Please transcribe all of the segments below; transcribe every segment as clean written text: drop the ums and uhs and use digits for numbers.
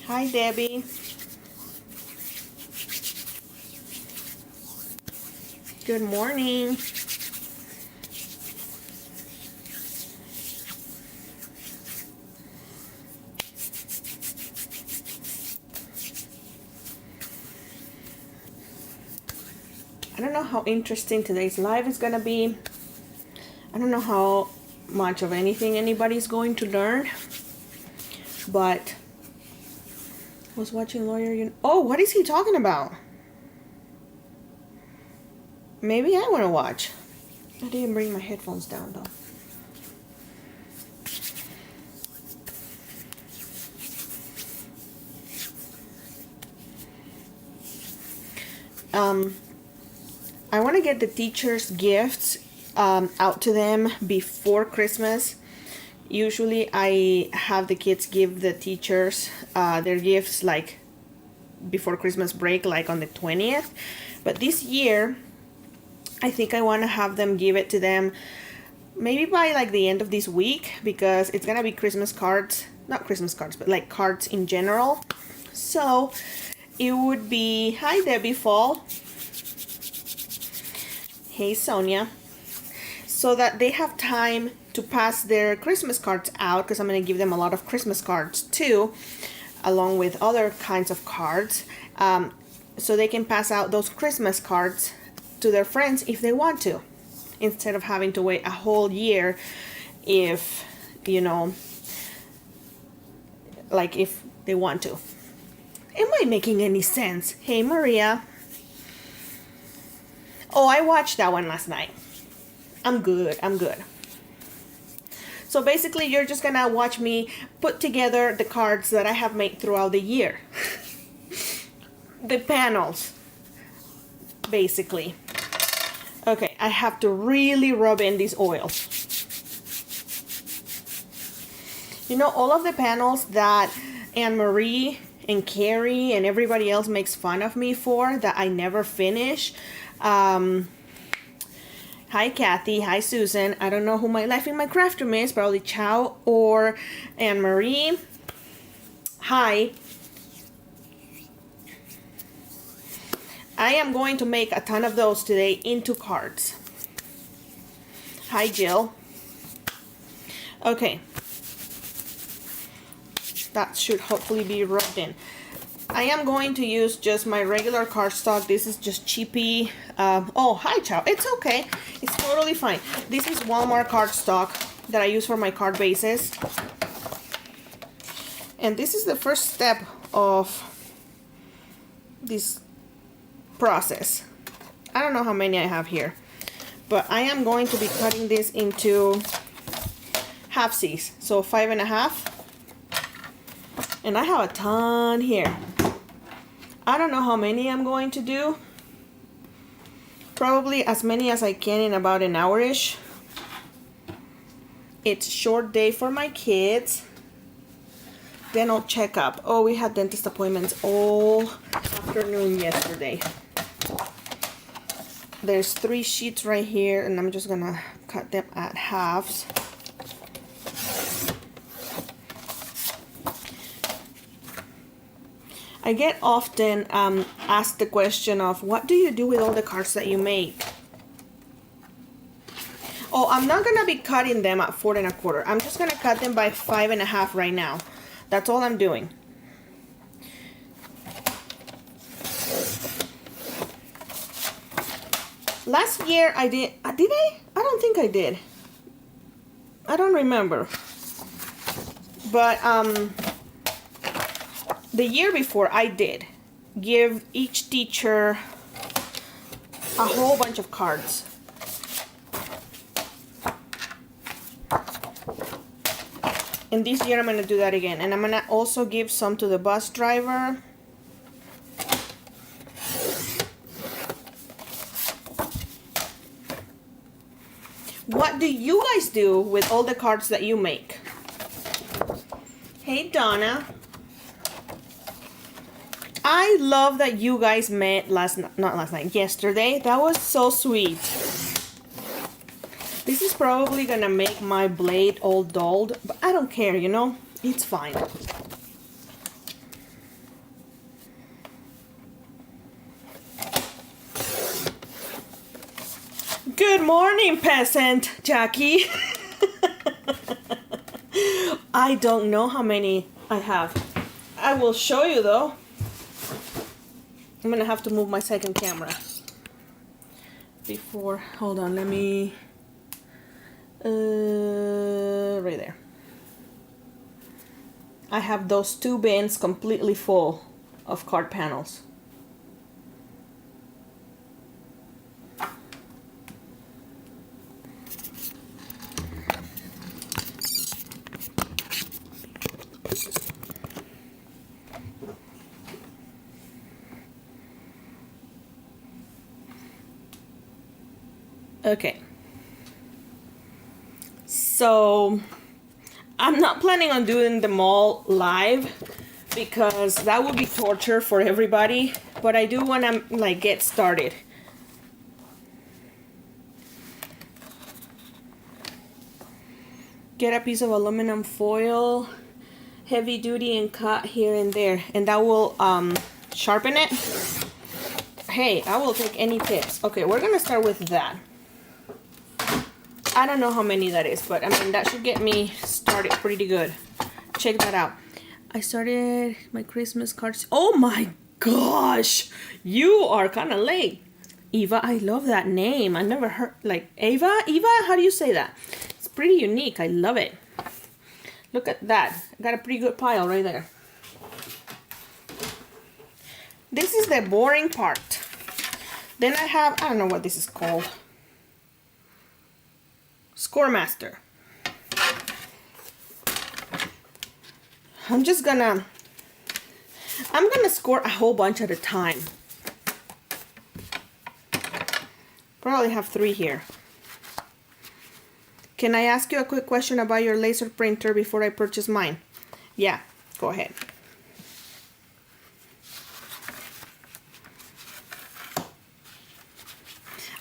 Hi, Debbie. Good morning. I don't know how interesting today's live is gonna be. I don't know how much of anything anybody's going to learn, but I was watching Lawyer. Oh, what is he talking about? Maybe I want to watch. I didn't bring my headphones down though. I want to get the teachers' gifts out to them before Christmas. Usually I have the kids give the teachers their gifts like before Christmas break, like on the 20th. But this year, I think I want to have them give it to them maybe by like the end of this week, because it's gonna be Christmas cards. Not Christmas cards, but like cards in general. So it would be, hi Debbie Fall. Hey Sonia. So that they have time to pass their Christmas cards out, because I'm going to give them a lot of Christmas cards too, along with other kinds of cards. So they can pass out those Christmas cards to their friends if they want to, instead of having to wait a whole year if, you know, like if they want to. Am I making any sense? Hey Maria. Oh, I watched that one last night. I'm good. So basically, you're just gonna watch me put together the cards that I have made throughout the year. The panels, basically. Okay, I have to really rub in this oil. You know, all of the panels that Anne Marie and Carrie and everybody else makes fun of me for, that I never finish. Hi Kathy, hi Susan. I don't know who my life in my craft room is, probably Chow or Anne Marie. Hi. I am going to make a ton of those today into cards. Hi Jill. Okay. That should hopefully be rubbed in. I am going to use just my regular cardstock. This is just cheapy. Oh, hi, Chow. It's okay. It's totally fine. This is Walmart cardstock that I use for my card bases. And this is the first step of this process. I don't know how many I have here, but I am going to be cutting this into halfsies. So 5.5. And I have a ton here. I don't know how many I'm going to do. Probably as many as I can in about an hour-ish. It's a short day for my kids. Dental checkup. Oh, we had dentist appointments all afternoon yesterday. There's 3 sheets right here, and I'm just gonna cut them at halves. I get often asked the question of, what do you do with all the cards that you make? Oh, I'm not gonna be cutting them at 4 1/4. I'm just gonna cut them by 5.5 right now. That's all I'm doing. Last year I did I? I don't think I did. I don't remember. But the year before I did give each teacher a whole bunch of cards. And this year I'm going to do that again. And I'm going to also give some to the bus driver. What do you guys do with all the cards that you make? Hey Donna. I love that you guys met yesterday. That was so sweet. This is probably gonna make my blade all dulled, but I don't care, you know? It's fine. morning, peasant Jackie. I don't know how many I have. I will show you though. I'm gonna have to move my second camera before. Hold on, let me. Right there. I have those 2 bins completely full of card panels. Okay. So I'm not planning on doing them all live because that would be torture for everybody, but I do want to like get started. Get a piece of aluminum foil, heavy duty, and cut here and there, and that will sharpen it. Hey, I will take any tips. Okay, we're gonna start with that. I don't know how many that is, but I mean, that should get me started pretty good. Check that out. I started my Christmas cards. Oh my gosh, you are kind of late. Eva, I love that name. I never heard, like, Eva? How do you say that? It's pretty unique. I love it. Look at that. I got a pretty good pile right there. This is the boring part. Then I have, I don't know what this is called. Scoremaster. I'm gonna score a whole bunch at a time. Probably have 3 here. Can I ask you a quick question about your laser printer before I purchase mine? Yeah, go ahead.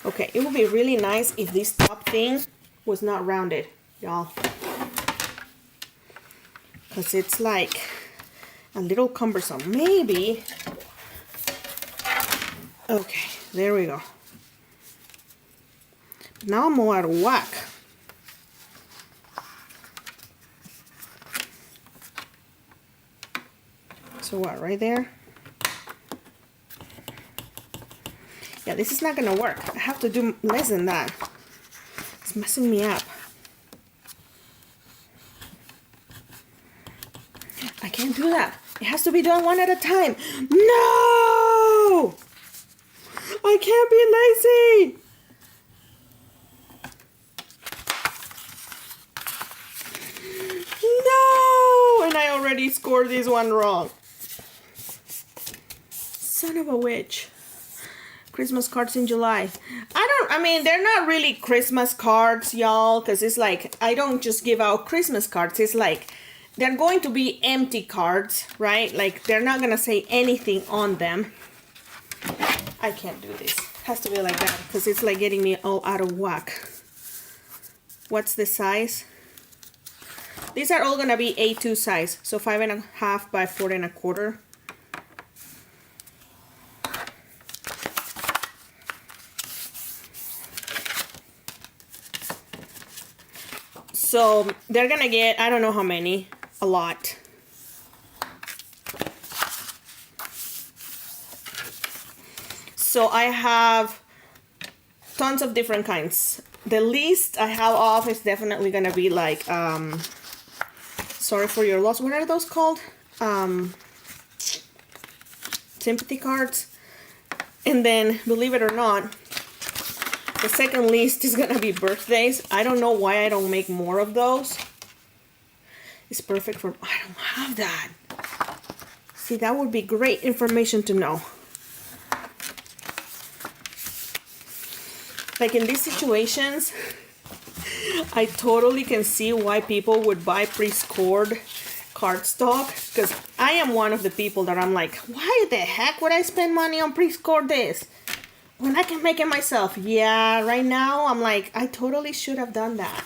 Okay, it would be really nice if this top thing was not rounded, y'all. Because it's like a little cumbersome. Maybe. Okay, there we go. Now I'm all out of whack. So what, right there? Yeah, this is not gonna work. I have to do less than that. It's messing me up. I can't do that. It has to be done one at a time. No! I can't be lazy! No! And I already scored this one wrong. Son of a witch. Christmas cards in July. I mean, they're not really Christmas cards, y'all, because it's like, I don't just give out Christmas cards. It's like, they're going to be empty cards, right? Like, they're not going to say anything on them. I can't do this. It has to be like that, because it's like getting me all out of whack. What's the size? These are all going to be A2 size, so 5.5 by 4.25. So they're gonna get, I don't know how many, a lot. So I have tons of different kinds. The least I have off is definitely gonna be like, sorry for your loss. What are those called? Sympathy cards. And then, believe it or not, the second least is gonna be birthdays. I don't know why I don't make more of those. It's perfect for, I don't have that. See, that would be great information to know. Like in these situations, I totally can see why people would buy pre-scored cardstock, because I am one of the people that I'm like, why the heck would I spend money on pre-scored this when I can make it myself? Yeah, right now I'm like, I totally should have done that.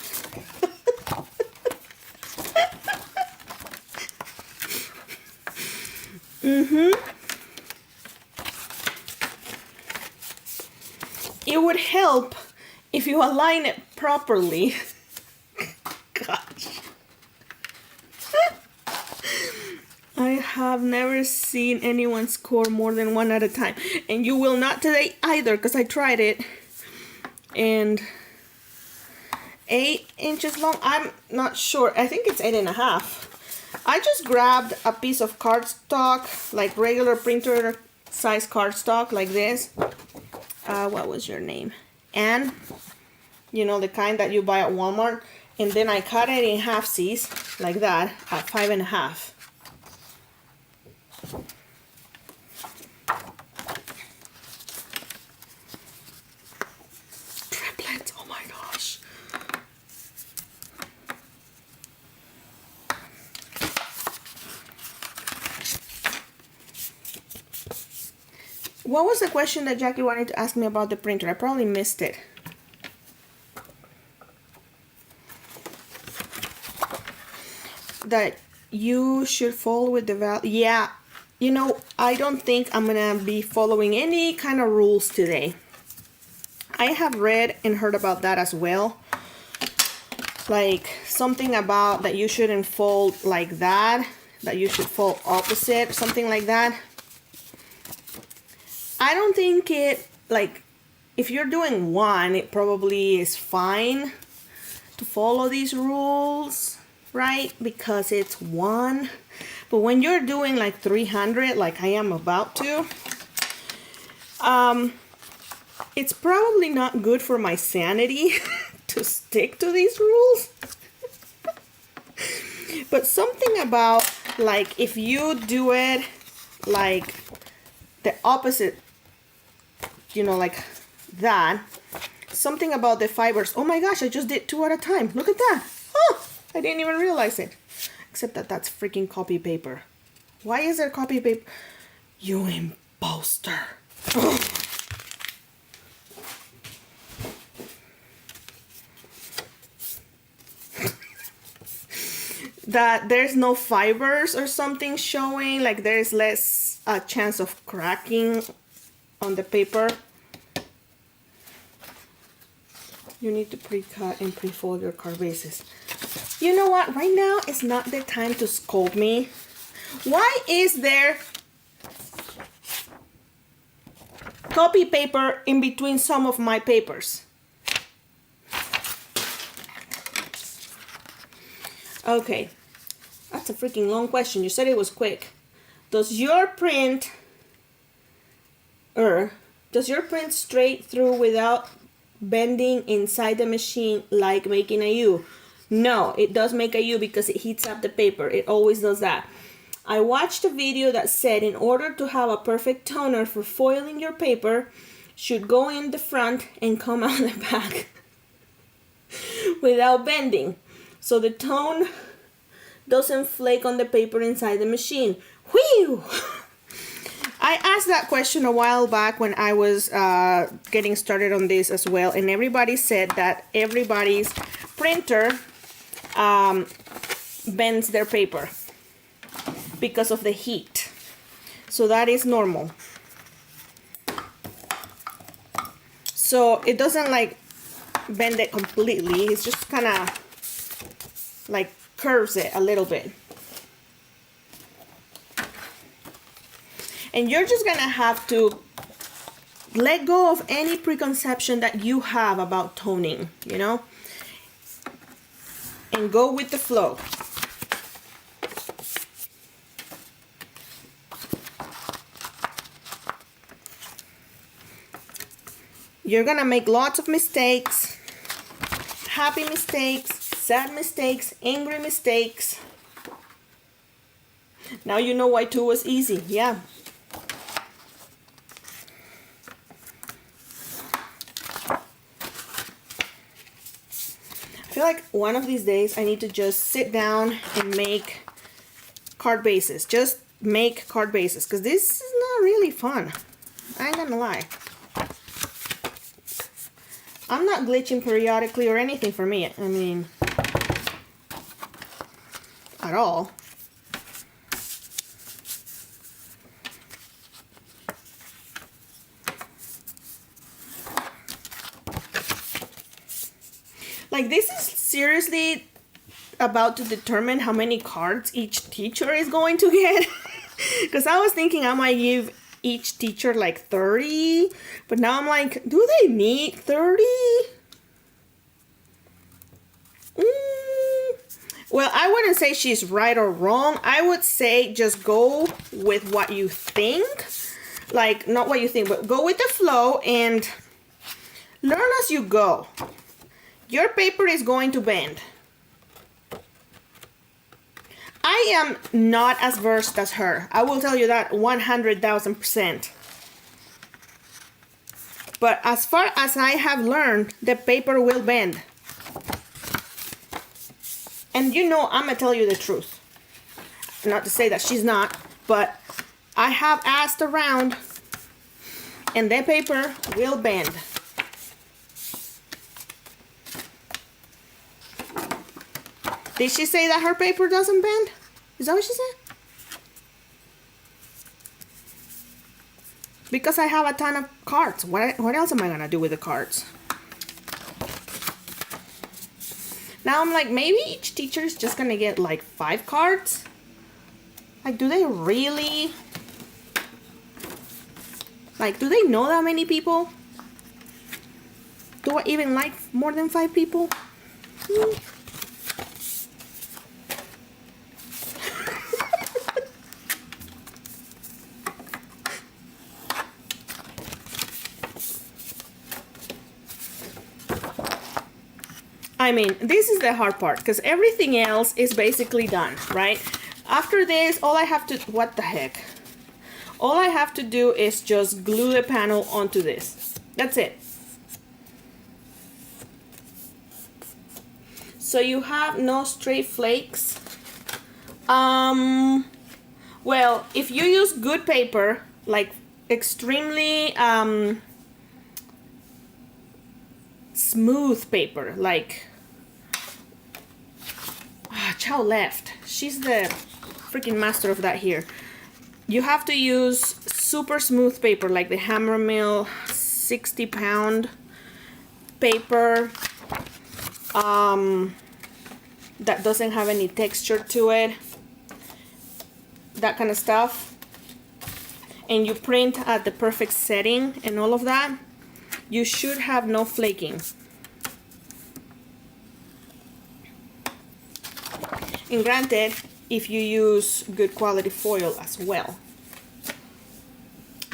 It would help if you align it properly, gosh. I have never seen anyone score more than one at a time. And you will not today either, because I tried it. And 8 inches long, I'm not sure. I think it's 8.5. I just grabbed a piece of cardstock, like regular printer size cardstock, like this. What was your name? Anne. You know, the kind that you buy at Walmart. And then I cut it in halfsies, like that, at 5.5. Triplets, oh my gosh. What was the question that Jackie wanted to ask me about the printer? I probably missed it. That you should follow with the value. Yeah, you know, I don't think I'm gonna be following any kind of rules today. I have read and heard about that as well. Like something about that you shouldn't fold like that, that you should fold opposite, something like that. I don't think it, like, if you're doing one, it probably is fine to follow these rules, right? Because it's one. But when you're doing like 300, like I am about to, it's probably not good for my sanity to stick to these rules. But something about, like, if you do it like the opposite, you know, like that, something about the fibers. Oh my gosh, I just did 2 at a time. Look at that. Oh, I didn't even realize it. Except that that's freaking copy paper. Why is there copy paper? You imposter. That there's no fibers or something showing, like there's less chance of cracking on the paper. You need to pre-cut and pre-fold your card bases. You know what? Right now is not the time to scold me. Why is there copy paper in between some of my papers? Okay, that's a freaking long question. You said it was quick. Does your print straight through without bending inside the machine like making a U? No, it does make a U because it heats up the paper. It always does that. I watched a video that said in order to have a perfect toner for foiling your paper, should go in the front and come out the back without bending, so the tone doesn't flake on the paper inside the machine. Whew! I asked that question a while back when I was getting started on this as well, and everybody said that everybody's printer bends their paper because of the heat. So that is normal. So it doesn't like bend it completely, it's just kind of like curves it a little bit. And you're just gonna have to let go of any preconception that you have about toning, you know, and go with the flow. You're gonna make lots of mistakes, happy mistakes, sad mistakes, angry mistakes. Now you know why 2 was easy. Yeah. I feel like one of these days I need to just sit down and make card bases. Just make card bases, because this is not really fun. I ain't gonna lie. I'm not glitching periodically or anything for me. I mean, at all. Like, this is seriously about to determine how many cards each teacher is going to get. Because I was thinking I might give each teacher like 30, but now I'm like, do they need 30? Well, I wouldn't say she's right or wrong. I would say just go with what you think. Like, not what you think, but go with the flow and learn as you go. Your paper is going to bend. I am not as versed as her. I will tell you that 100,000%. But as far as I have learned, the paper will bend. And you know, I'm gonna tell you the truth. Not to say that she's not, but I have asked around and the paper will bend. Did she say that her paper doesn't bend? Is that what she said? Because I have a ton of cards. What else am I gonna do with the cards? Now I'm like, maybe each teacher is just gonna get like 5 cards? Like, do they really? Like, do they know that many people? Do I even like more than 5 people? I mean, this is the hard part because everything else is basically done, right? After this, all I have to, what the heck? All I have to do is just glue the panel onto this. That's it. So you have no stray flakes. Well, if you use good paper, like extremely smooth paper, like Chow left. She's the freaking master of that here. You have to use super smooth paper, like the Hammermill 60-pound paper that doesn't have any texture to it, that kind of stuff. And you print at the perfect setting and all of that. You should have no flaking. And granted, if you use good quality foil as well.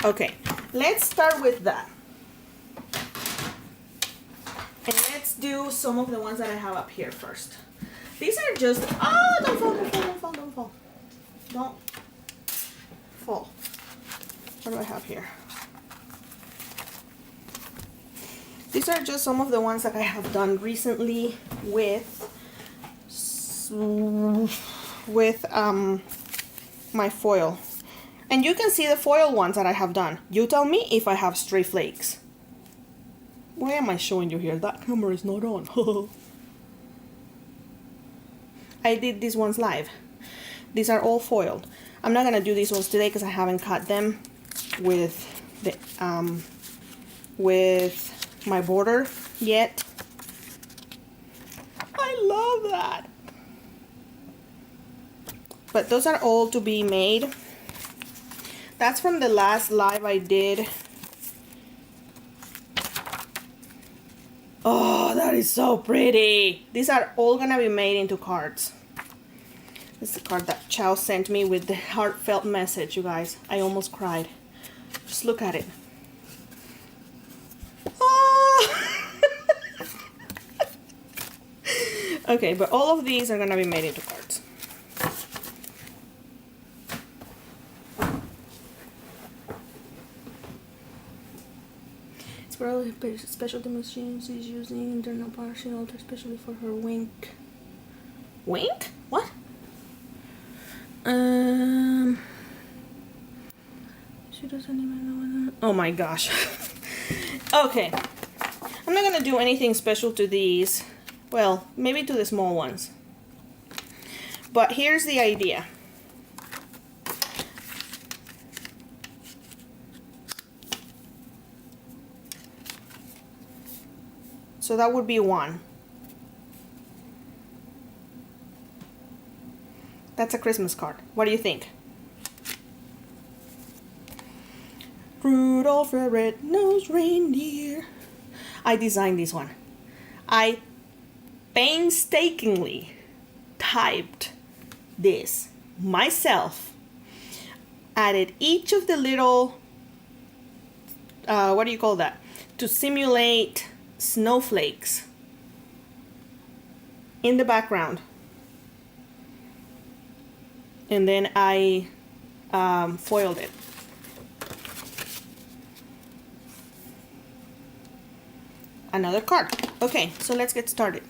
Okay, let's start with that. And let's do some of the ones that I have up here first. These are just, oh, don't fall, don't fall, don't fall, don't fall. Don't fall. What do I have here? These are just some of the ones that I have done recently with my foil. And you can see the foil ones that I have done. You tell me if I have stray flakes. Why am I showing you here? That camera is not on. I did these ones live. These are all foiled. I'm not gonna do these ones today because I haven't cut them with the with my border yet. I love that. But those are all to be made. That's from the last live I did. Oh, that is so pretty. These are all gonna be made into cards. This is the card that Chow sent me with the heartfelt message, you guys. I almost cried. Just look at it. Oh. Okay, but all of these are gonna be made into cards. It's probably specialty machines she's using internal polishing alter especially for her wink. Wink? What? She doesn't even know. Oh my gosh. Okay. I'm not gonna do anything special to these. Well, maybe to the small ones. But here's the idea. So that would be one. That's a Christmas card. What do you think? Rudolph the Red-Nosed Reindeer. I designed this one. I painstakingly typed this myself. Added each of the little, what do you call that? To simulate snowflakes in the background. And then I foiled it. Another card. Okay, so let's get started.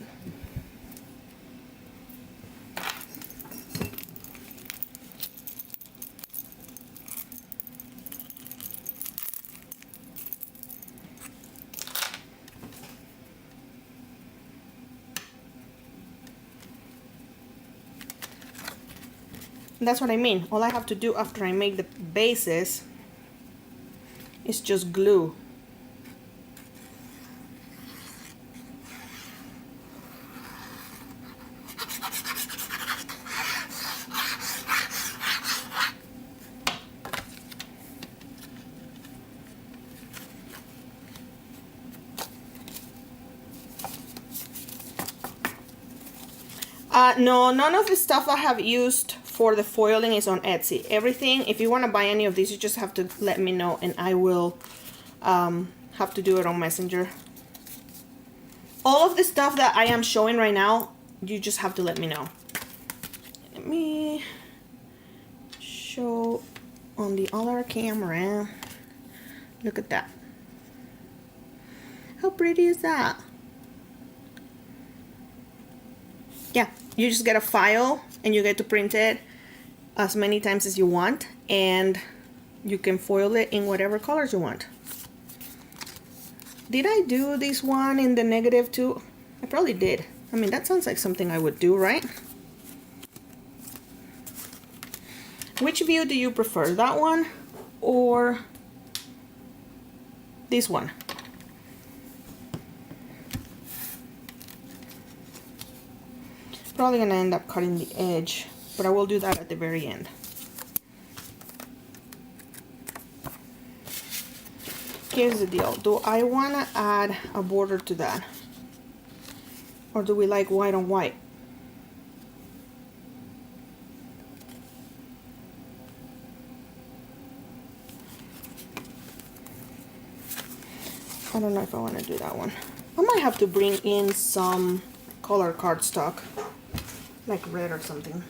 That's what I mean. All I have to do after I make the bases is just glue. No, none of the stuff I have used for the foiling is on Etsy. Everything, if you want to buy any of these, you just have to let me know and I will have to do it on Messenger. All of the stuff that I am showing right now, you just have to let me know. Let me show on the other camera. Look at that. How pretty is that? Yeah, you just get a file and you get to print it as many times as you want, and you can foil it in whatever colors you want. Did I do this one in the negative too? I probably did. I mean, that sounds like something I would do, right? Which view do you prefer, that one or this one? Probably gonna end up cutting the edge, but I will do that at the very end. Here's the deal. Do I wanna add a border to that? Or do we like white on white? I don't know if I wanna do that one. I might have to bring in some color cardstock, like red or something.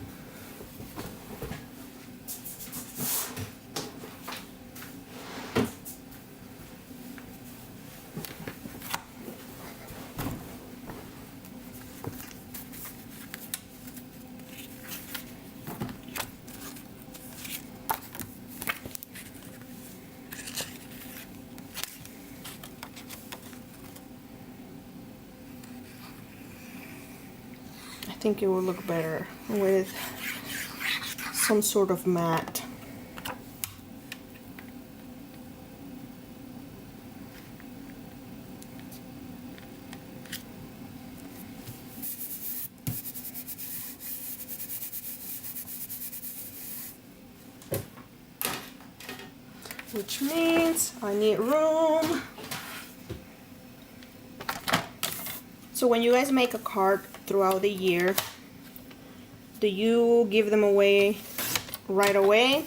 I think it will look better with some sort of matte. Which means I need room. So when you guys make a card throughout the year, do you give them away right away,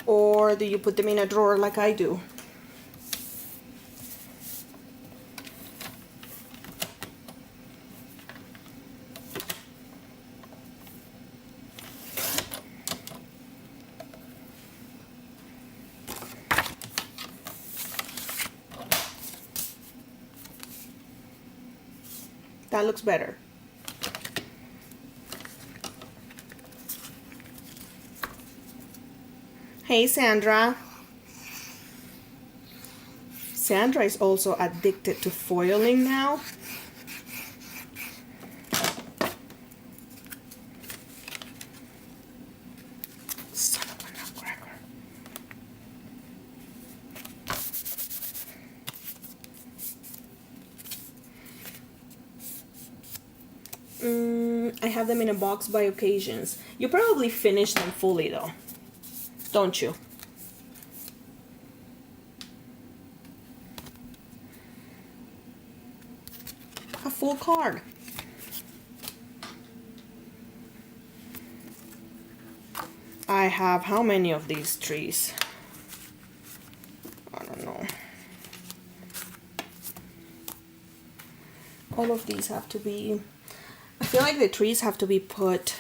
or do you put them in a drawer like I do? That looks better. Hey, Sandra. Sandra is also addicted to foiling now. Son of a nutcracker. I have them in a box by occasions. You probably finish them fully though, don't you? A full card. I have how many of these trees? I don't know. All of these have to be, I feel like the trees have to be put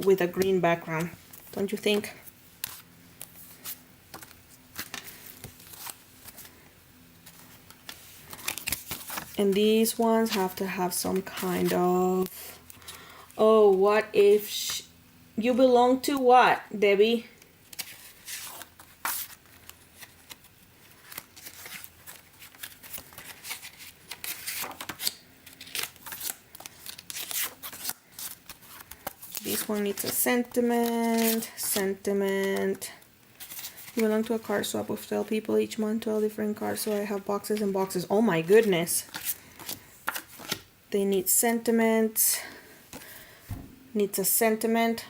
with a green background, don't you think? And these ones have to have some kind of, oh, what if you belong to what, Debbie? This one needs a sentiment. You belong to a card swap with 12 people each month, 12 different cards, so I have boxes and boxes. Oh my goodness. They need sentiments. Needs a sentiment.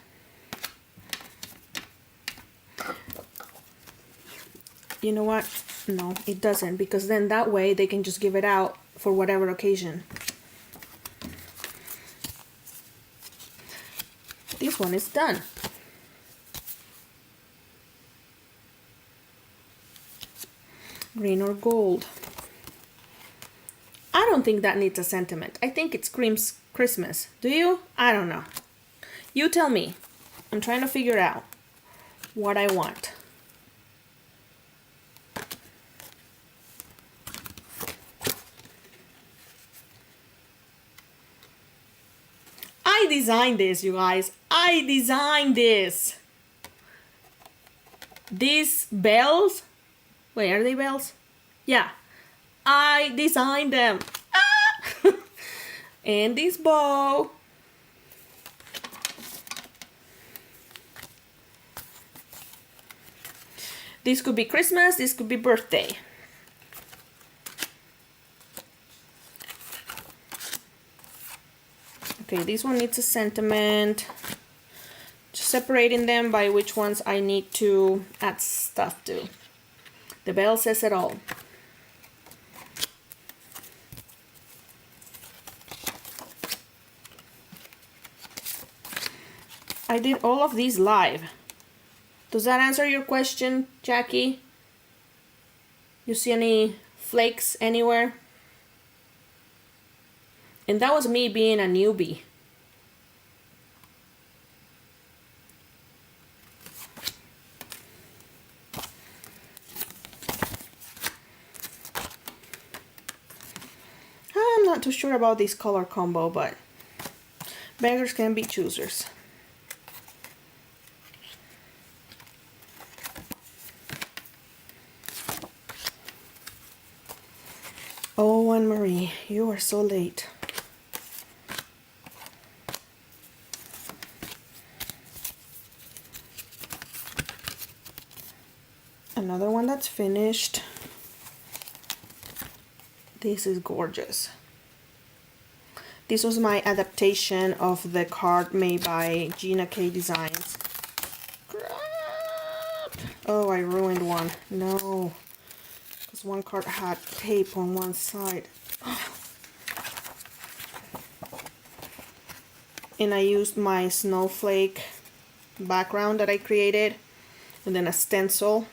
You know what? No, it doesn't, because then that way they can just give it out for whatever occasion. This one is done. Green or gold. I don't think that needs a sentiment. I think it screams Christmas. Do you? I don't know. You tell me. I'm trying to figure out what I want. I designed this, you guys. I designed this. These bells. Wait, are they bells? Yeah. I designed them. Ah! And this bow. This could be Christmas, this could be birthday. Okay, this one needs a sentiment. Just separating them by which ones I need to add stuff to. The bell says it all. I did all of these live. Does that answer your question, Jackie? You see any flakes anywhere? And that was me being a newbie. I'm not too sure about this color combo, but beggars can be choosers. Oh, Anne-Marie, you are so late. Another one that's finished. This is gorgeous. This was my adaptation of the card made by Gina K Designs. Crap! Oh, I ruined one. No. Because one card had tape on one side. And I used my snowflake background that I created. And then a stencil.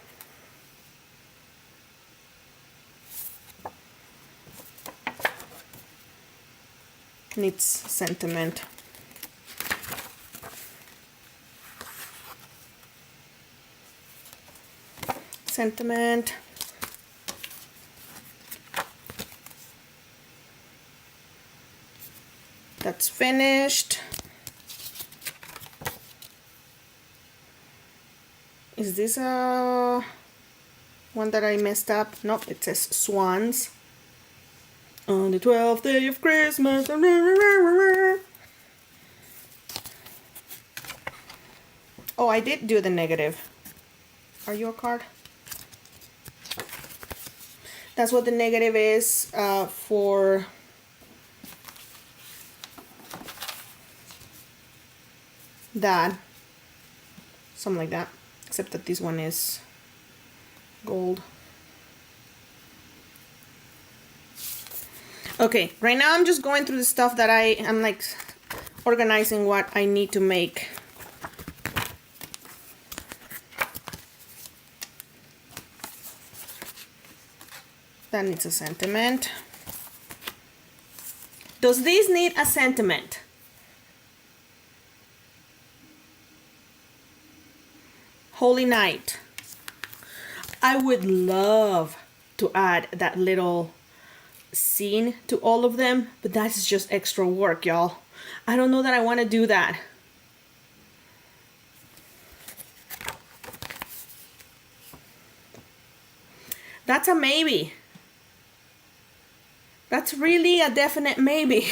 Needs sentiment. Sentiment. That's finished. Is this a one that I messed up? Nope, it says swans. On the 12th day of Christmas. Oh, I did do the negative. Are you a card? That's what the negative is for that, something like that, except that this one is gold. Okay, right now I'm just going through the stuff that I'm like organizing what I need to make. That needs a sentiment. Does this need a sentiment? Holy Night. I would love to add that little scene to all of them, but that's just extra work, y'all. I don't know that I want to do that. That's a maybe. That's really a definite maybe.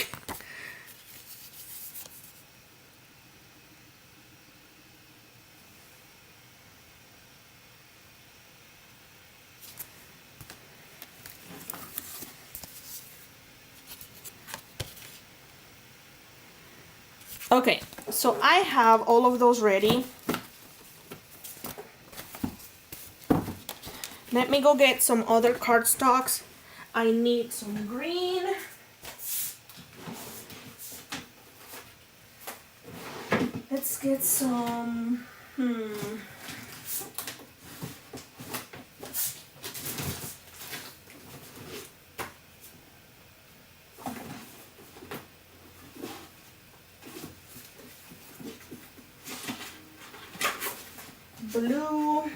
Okay, so I have all of those ready. Let me go get some other cardstocks. I need some green. Let's get some, blue.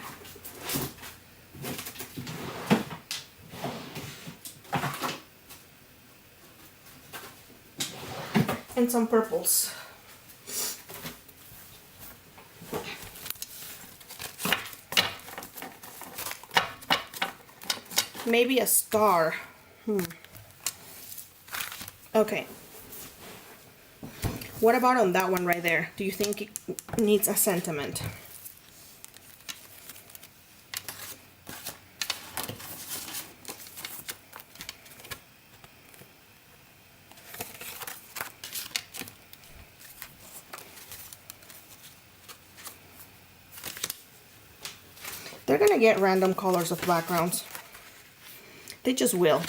And some purples. Maybe a star. Okay. What about on that one right there? Do you think it needs a sentiment? They're gonna get random colors of backgrounds. They just will.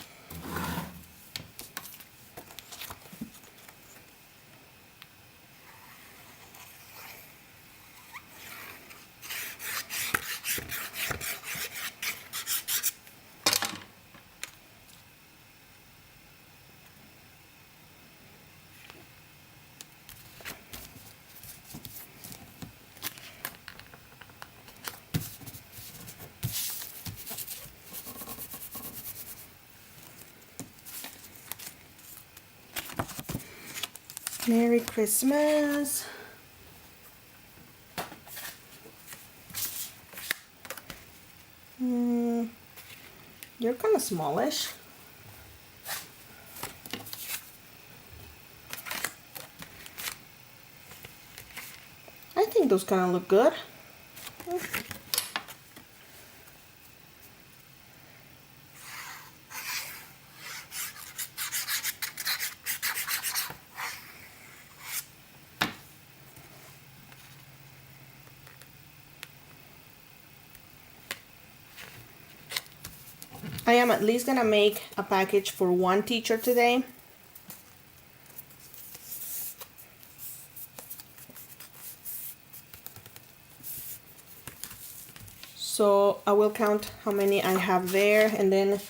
Merry Christmas. You're kind of smallish. I think those kind of look good. I am at least gonna make a package for one teacher today. So I will count how many I have there, and then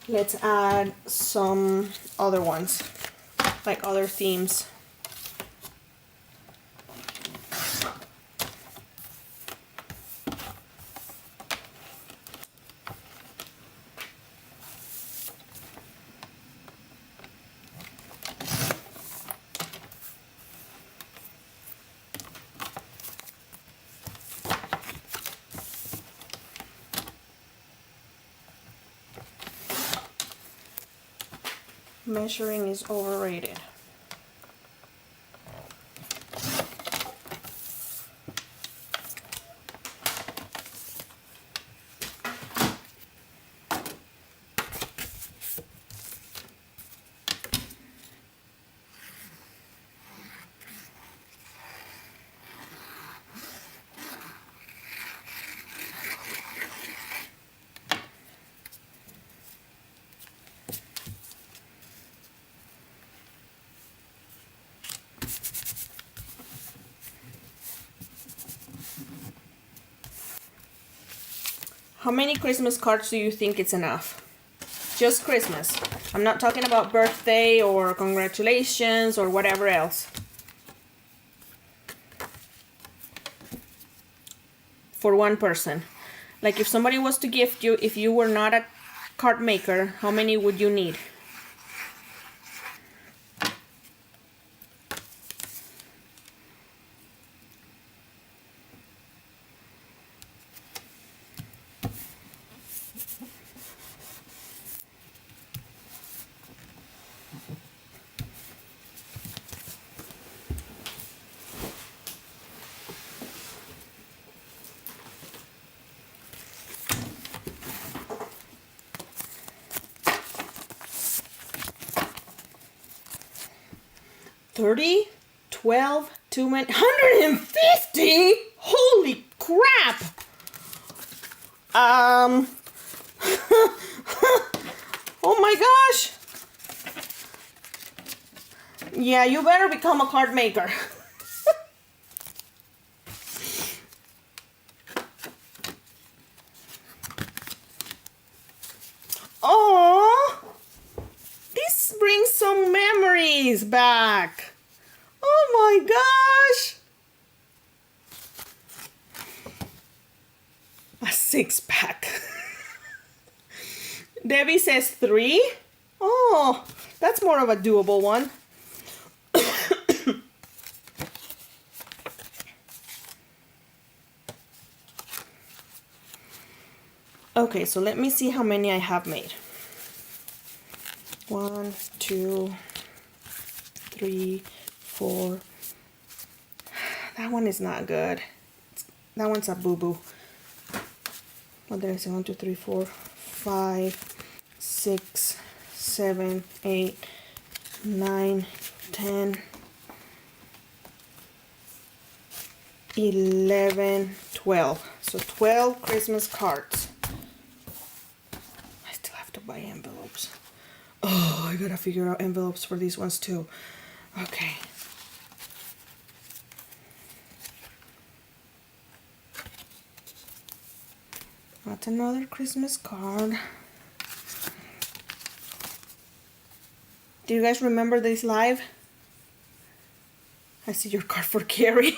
let's add some other ones, like other themes. Measuring is overrated. How many Christmas cards do you think it's enough? Just Christmas. I'm not talking about birthday or congratulations or whatever else. For one person. Like if somebody was to gift you, if you were not a card maker, how many would you need? $30, $12, too many, $150? Holy crap! Oh my gosh! Yeah, you better become a card maker. Oh, this brings some memories back. Oh my gosh. A 6-pack. Debbie says 3. Oh, that's more of a doable one. Okay, so let me see how many I have made. 1, 2, 3, 4. That one is not good. That one's a boo-boo. What did I say? 1, 2, 3, 4, 5, 6, 7, 8, 9, 10, 11, 12. So 12 Christmas cards. I still have to buy envelopes. Oh, I gotta figure out envelopes for these ones too. Okay. That's another Christmas card. Do you guys remember this live? I see your card for Carrie.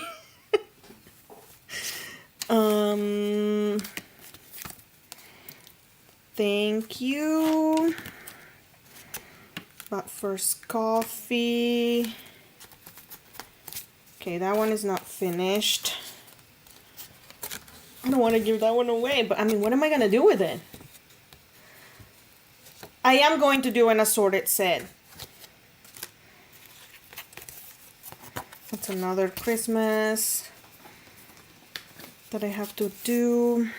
Thank you. But first coffee. Okay, that one is not finished. I don't want to give that one away, but I mean, what am I going to do with it? I am going to do an assorted set. That's another Christmas that I have to do.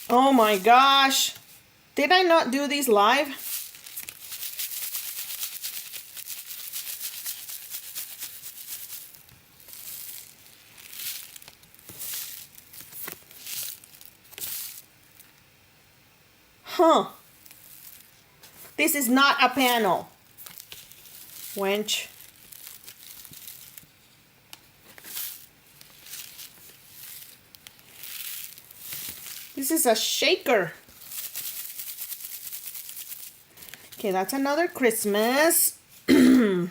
Oh my gosh. Did I not do these live? Huh. This is not a panel. Wench. This is a shaker. Okay, that's another Christmas. Yippee,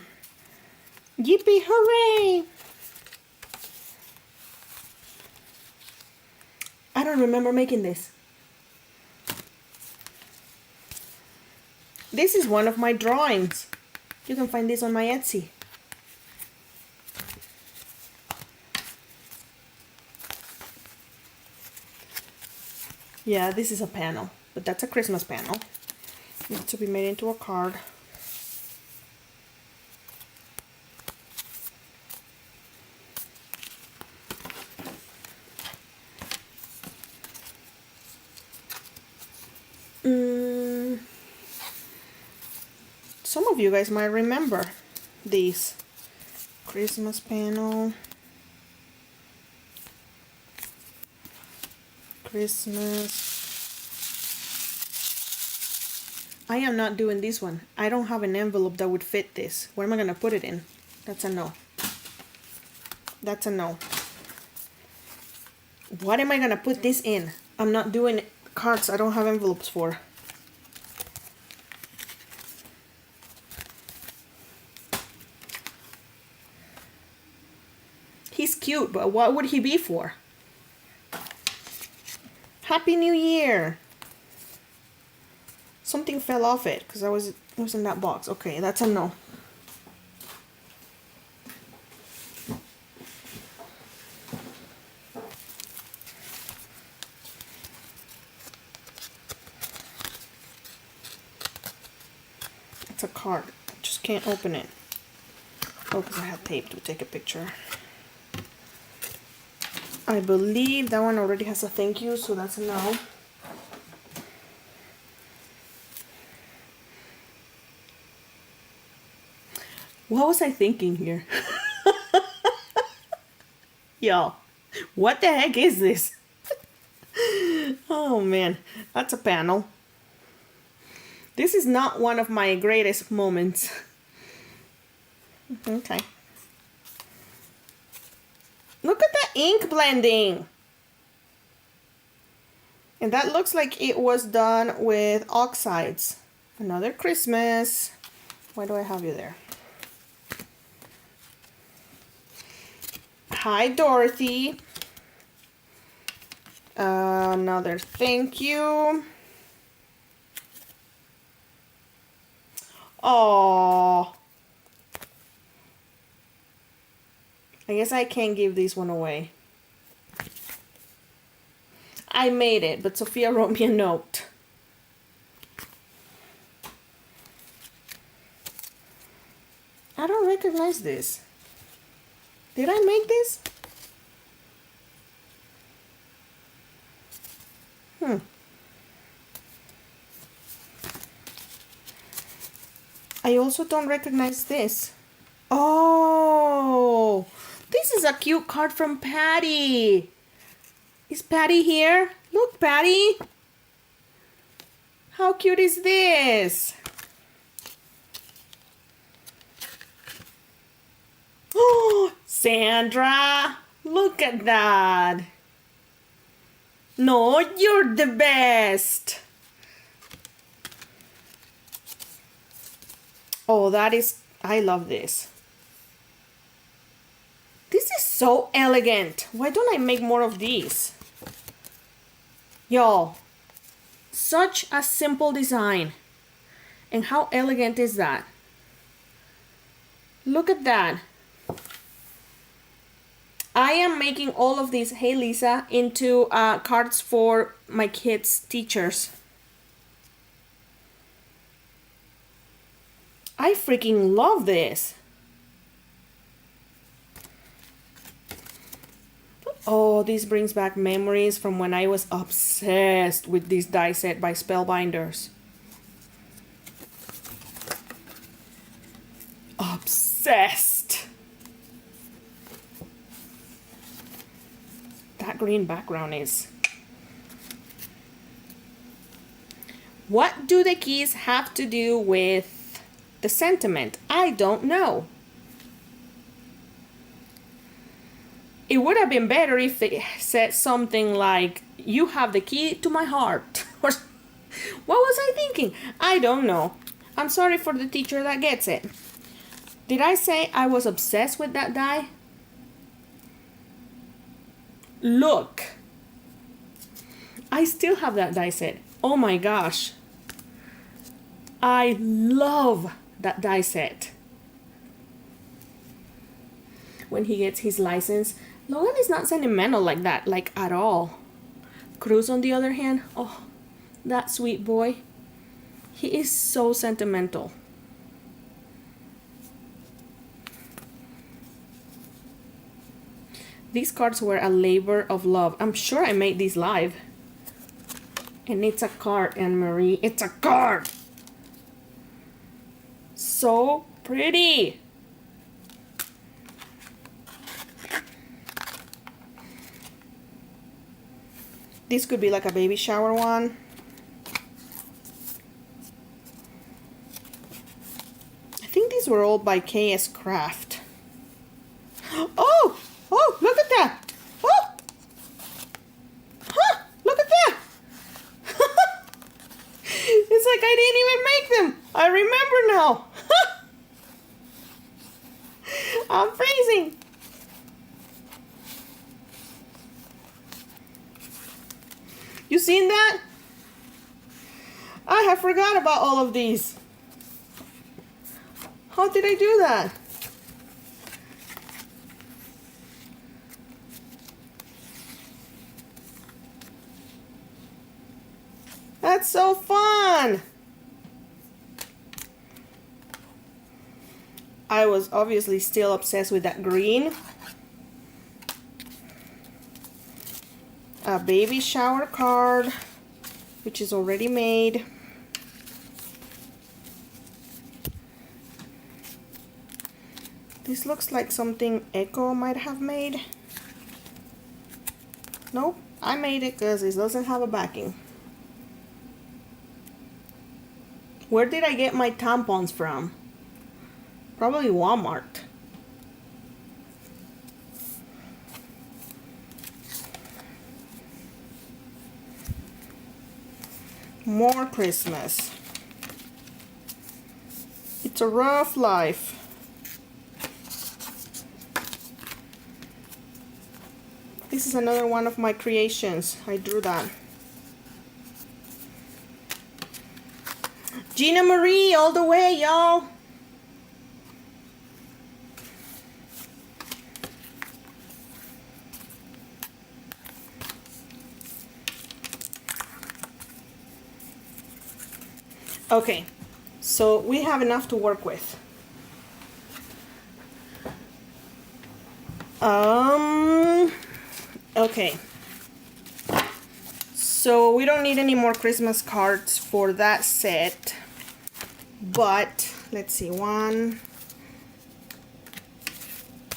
hooray! I don't remember making this. This is one of my drawings. You can find this on my Etsy. Yeah, this is a panel, but that's a Christmas panel. It needs to be made into a card. Some of you guys might remember these. Christmas panel. Christmas. I am not doing this one. I don't have an envelope that would fit this. Where am I going to put it in? That's a no. That's a no. What am I gonna put this in? I'm not doing cards I don't have envelopes for. He's cute, but what would he be for? Happy New Year! Something fell off it because it was in that box. Okay, that's a no. It's a card. Just can't open it. Oh, because I had tape to take a picture. I believe that one already has a thank you, so that's a no. What was I thinking here? Y'all, what the heck is this? Oh man, that's a panel. This is not one of my greatest moments. Okay. Look at the ink blending. And that looks like it was done with oxides. Another Christmas. Why do I have you there? Hi, Dorothy. Another thank you. Oh, I guess I can't give this one away. I made it, but Sophia wrote me a note. I don't recognize this. Did I make this? I also don't recognize this. Oh, this is a cute card from Patty. Is Patty here? Look, Patty. How cute is this? Oh, Sandra, look at that. No, you're the best. Oh, I love this. This is so elegant. Why don't I make more of these? Y'all, such a simple design. And how elegant is that? Look at that. I am making all of these, hey Lisa, into cards for my kids' teachers. I freaking love this. Oh, this brings back memories from when I was obsessed with this die set by Spellbinders. Obsessed. That green background is. What do the keys have to do with the sentiment? I don't know. It would have been better if they said something like, you have the key to my heart. Or what was I thinking? I don't know. I'm sorry for the teacher that gets it. Did I say I was obsessed with that die? Look. I still have that die set. Oh my gosh. I love that die set. When he gets his license, Logan is not sentimental like that, like at all. Cruz, on the other hand, oh, that sweet boy. He is so sentimental. These cards were a labor of love. I'm sure I made these live. And it's a card, Anne-Marie. It's a card! So pretty! This could be like a baby shower one. I think these were all by KS Craft. Oh! Oh! that. Oh! Huh! Look at that. It's like I didn't even make them. I remember now. I'm freezing. You seen that? I have forgot about all of these. How did I do that? That's so fun. I was obviously still obsessed with that green. A baby shower card, which is already made. This looks like something Echo might have made. Nope, I made it because it doesn't have a backing. Where did I get my tampons from? Probably Walmart. More Christmas. It's a rough life. This is another one of my creations. I drew that. Gina Marie all the way, y'all. Okay, so we have enough to work with. Okay. So we don't need any more Christmas cards for that set. But let's see, 1,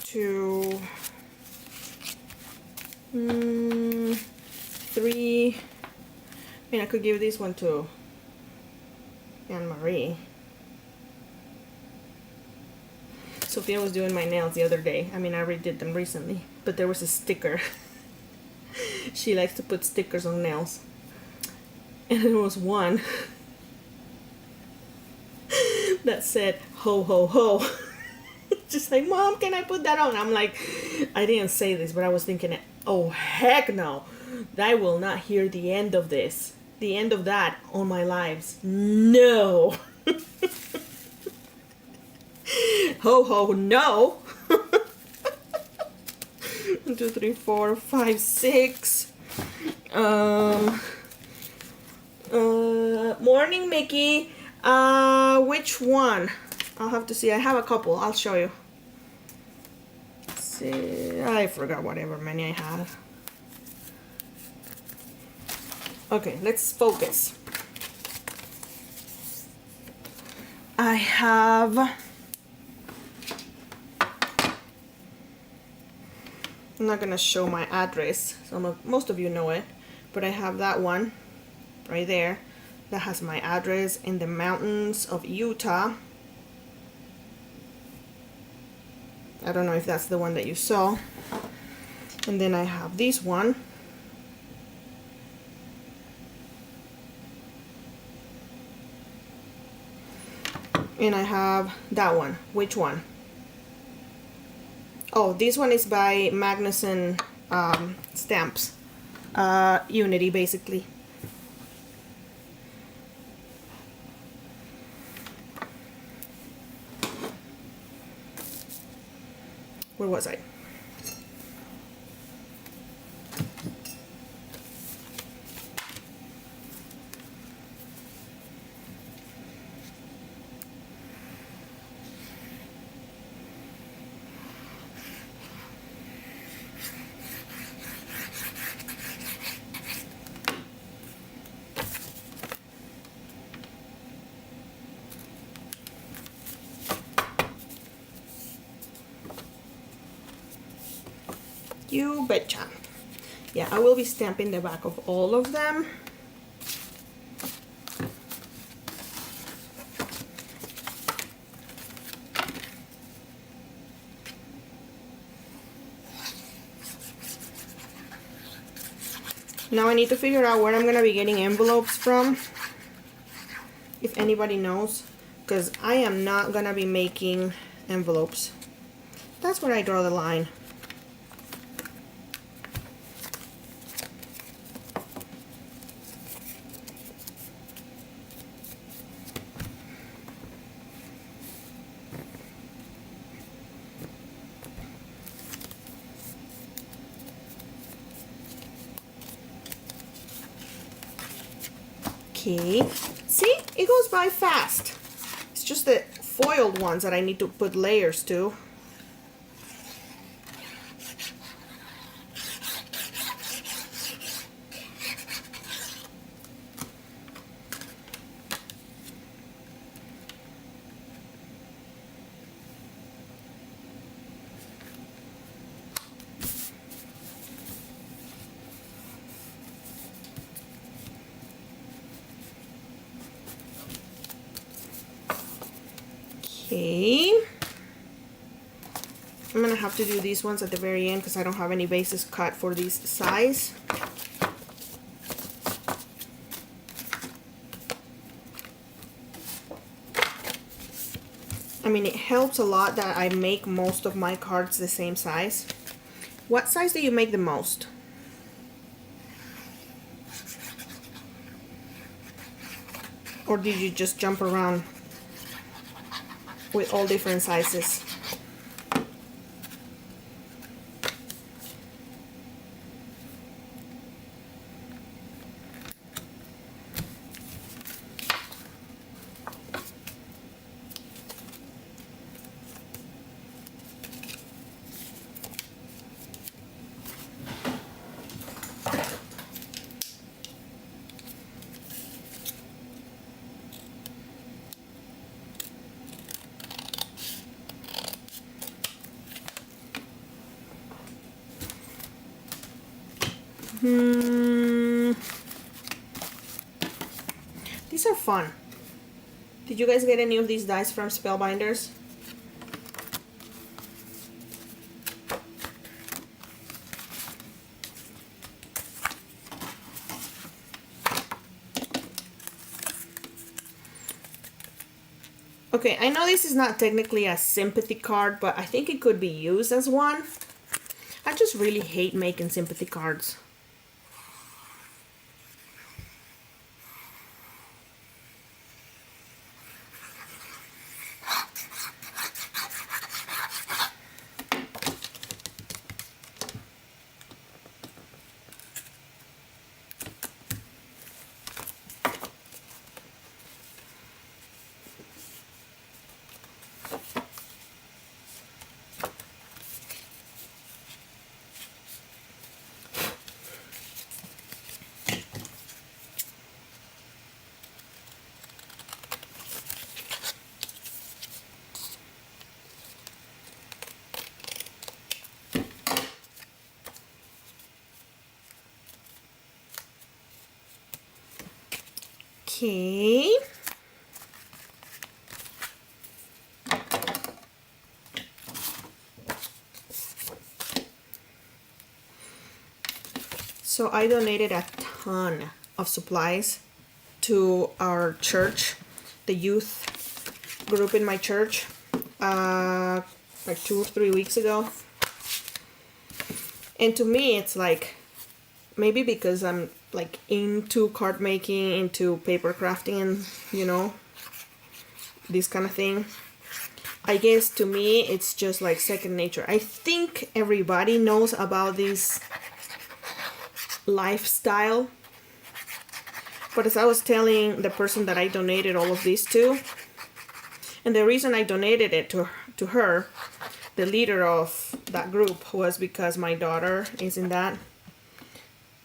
2, 3. I mean, I could give this one to Anne Marie. Sophia was doing my nails the other day. I mean, I redid them recently, but there was a sticker. She likes to put stickers on nails. And there was one that said, ho, ho, ho. Just like, Mom, can I put that on? I'm like, I didn't say this, but I was thinking, oh, heck no. I will not hear the end of this. The end of that on my lives. No. Ho, ho, no. 1, 2, 3, 4, 5, 6. Morning, Mickey. Which one? I'll have to see. I have a couple. I'll show you. Let's see. I forgot whatever many I have. Okay, let's focus. I have... I'm not gonna show my address. Most of you know it, but I have that one right there that has my address in the mountains of Utah. I don't know if that's the one that you saw. And then I have this one. And I have that one. Which one? Oh, this one is by Magnuson Stamps. Unity, basically. Where was I? You betcha. Yeah, I will be stamping the back of all of them. Now I need to figure out where I'm gonna be getting envelopes from, if anybody knows, because I am not gonna be making envelopes. That's where I draw the line. Okay, see, it goes by fast. It's just the foiled ones that I need to put layers to. Okay, I'm gonna have to do these ones at the very end because I don't have any bases cut for this size. I mean, it helps a lot that I make most of my cards the same size. What size do you make the most? Or did you just jump around with all different sizes? These are fun. Did you guys get any of these dice from Spellbinders? Okay, I know this is not technically a sympathy card, but I think it could be used as one. I just really hate making sympathy cards. Okay. So I donated a ton of supplies to our church, the youth group in my church, like 2 or 3 weeks ago. And to me, it's like, maybe because I'm like into card making, into paper crafting, and you know, this kind of thing. I guess to me, it's just like second nature. I think everybody knows about this lifestyle. But as I was telling the person that I donated all of this to, and the reason I donated it to her, the leader of that group, was because my daughter is in that.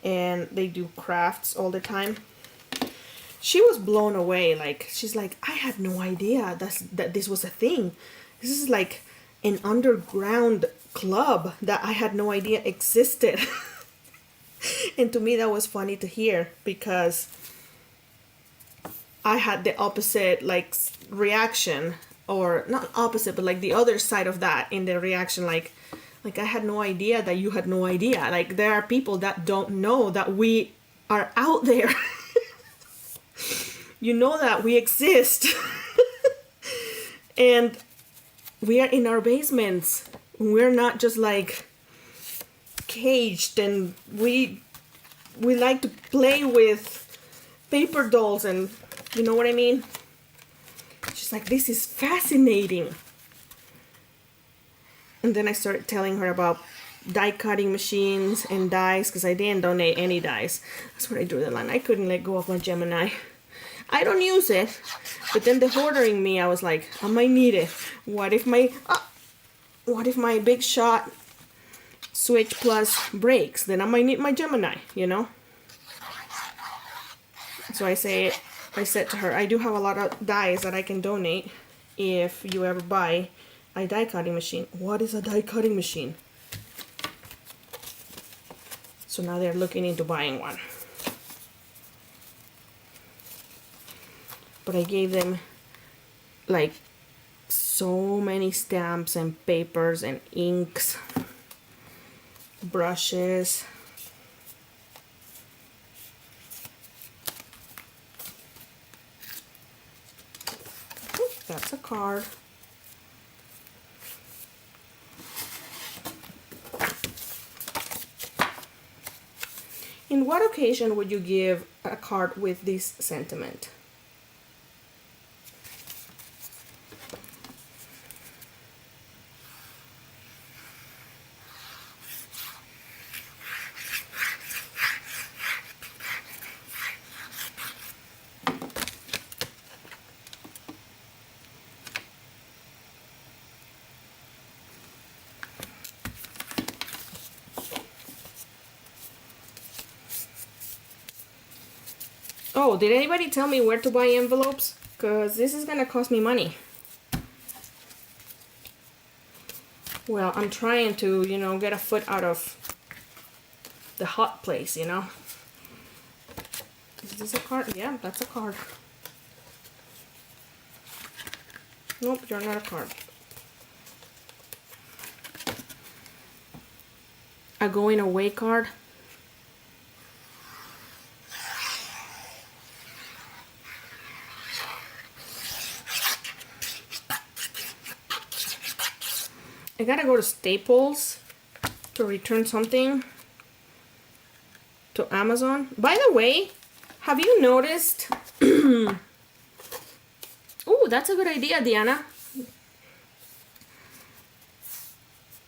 And they do crafts all the time. She was blown away. Like, she's like, I had no idea that this was a thing. This is like an underground club that I had no idea existed. And to me that was funny to hear, because I had the opposite like reaction, or not opposite, but like the other side of that in the reaction. Like, Like, I had no idea that you had no idea. Like, there are people that don't know that we are out there. You know that we exist. And we are in our basements. We're not just like caged, and we like to play with paper dolls, and you know what I mean? She's like, this is fascinating. And then I started telling her about die cutting machines and dies, because I didn't donate any dies. That's where I drew the line. I couldn't let go of my Gemini. I don't use it, but then the hoarder in me, I was like, I might need it. What if my Big Shot Switch Plus breaks? Then I might need my Gemini, you know? So I said to her, I do have a lot of dies that I can donate if you ever buy a die cutting machine. What is a die cutting machine? So now they're looking into buying one. But I gave them like so many stamps and papers and inks, brushes. Ooh, that's a card. In what occasion would you give a card with this sentiment? Oh, did anybody tell me where to buy envelopes? Because this is gonna cost me money. Well, I'm trying to, you know, get a foot out of the hot place, you know. Is this a card? Yeah, that's a card. Nope, you're not a card. A going away card. I gotta go to Staples to return something to Amazon. By the way, have you noticed? Oh, that's a good idea, Diana.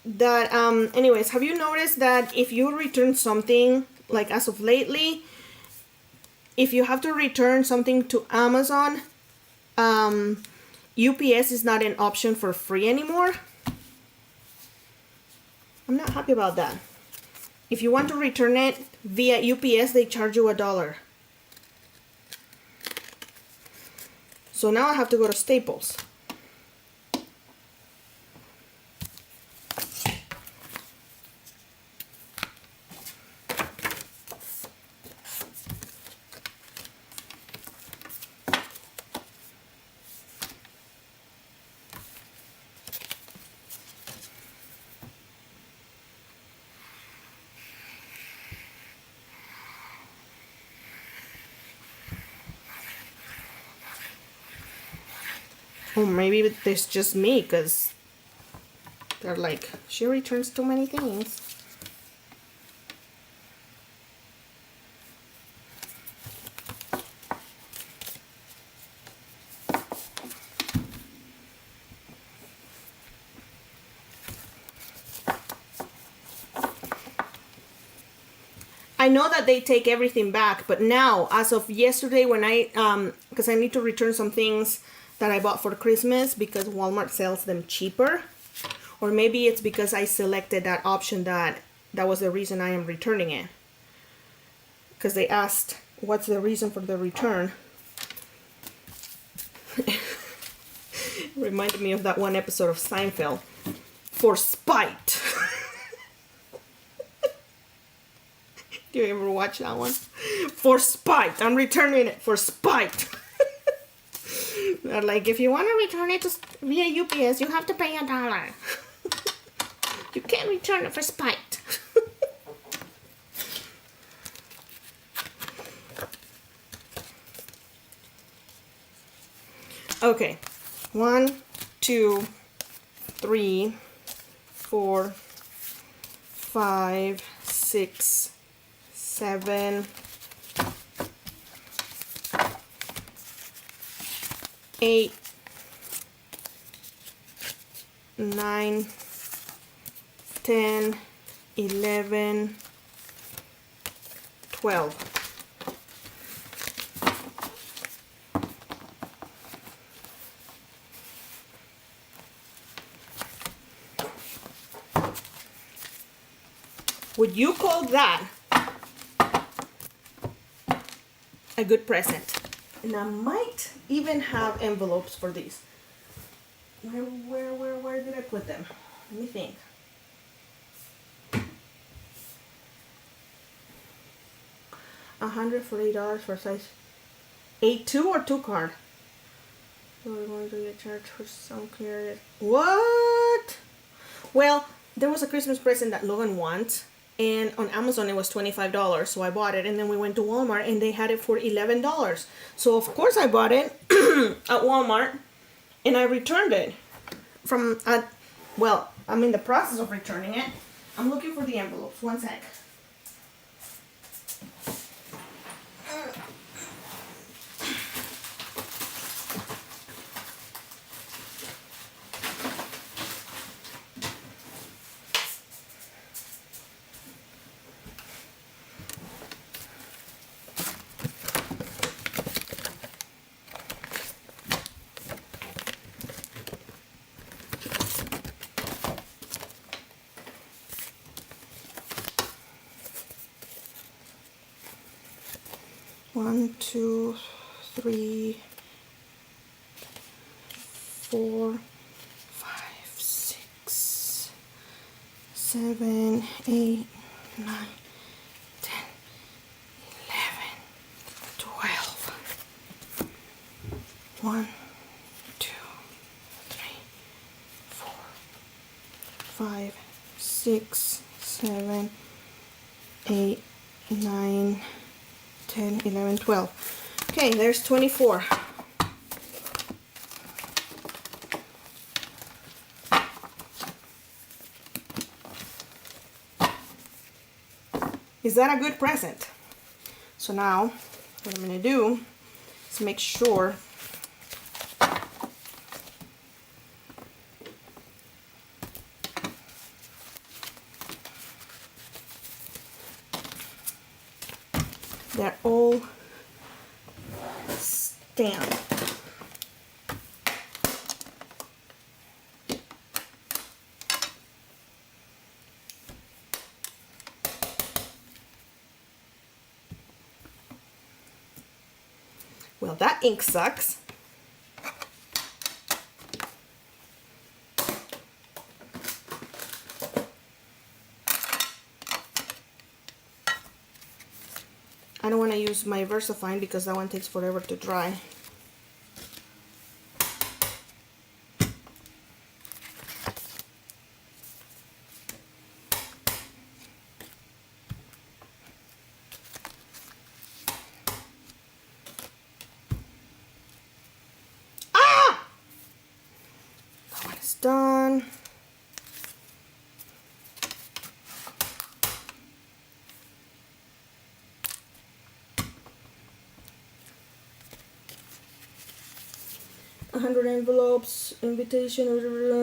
That, anyways, have you noticed that if you return something, like as of lately, if you have to return something to Amazon, UPS is not an option for free anymore? I'm not happy about that. If you want to return it via UPS, they charge you $1. So now I have to go to Staples. Oh, maybe it's just me, because they're like, she returns too many things. I know that they take everything back, but now, as of yesterday, when because I need to return some things that I bought for Christmas because Walmart sells them cheaper, or maybe it's because I selected that option that was the reason I am returning it. Because they asked, what's the reason for the return? Reminded me of that one episode of Seinfeld. For spite. Do you ever watch that one? For spite. I'm returning it for spite. They're like, if you want to return it via UPS, you have to pay $1. You can't return it for spite. Okay, 1, 2, 3, 4, 5, 6, 7, 8, 9, 10, 11, 12. Would you call that a good present? And I might even have envelopes for these. Where did I put them? Let me think. $140 for size A2 or 2 card. So we're going to get charged for some clearance. What? Well, there was a Christmas present that Logan wants, and on Amazon it was $25, so I bought it, and then we went to Walmart and they had it for $11. So of course I bought it at Walmart, and I returned it well, I'm in the process of returning it. I'm looking for the envelopes. One sec. One, two, three, 4, 5, 6, 7, 8, 9, 10, 11, 12. 1, 2, 3, 4, 5, 6, 7, 8, 9, 10, 11, 12. Okay, there's 24. Is that a good present? So now, what I'm going to do is make sure they're all stamped. Well, that ink sucks. I don't want to use my VersaFine because that one takes forever to dry. Ah! That one is done. $100 envelopes, invitation.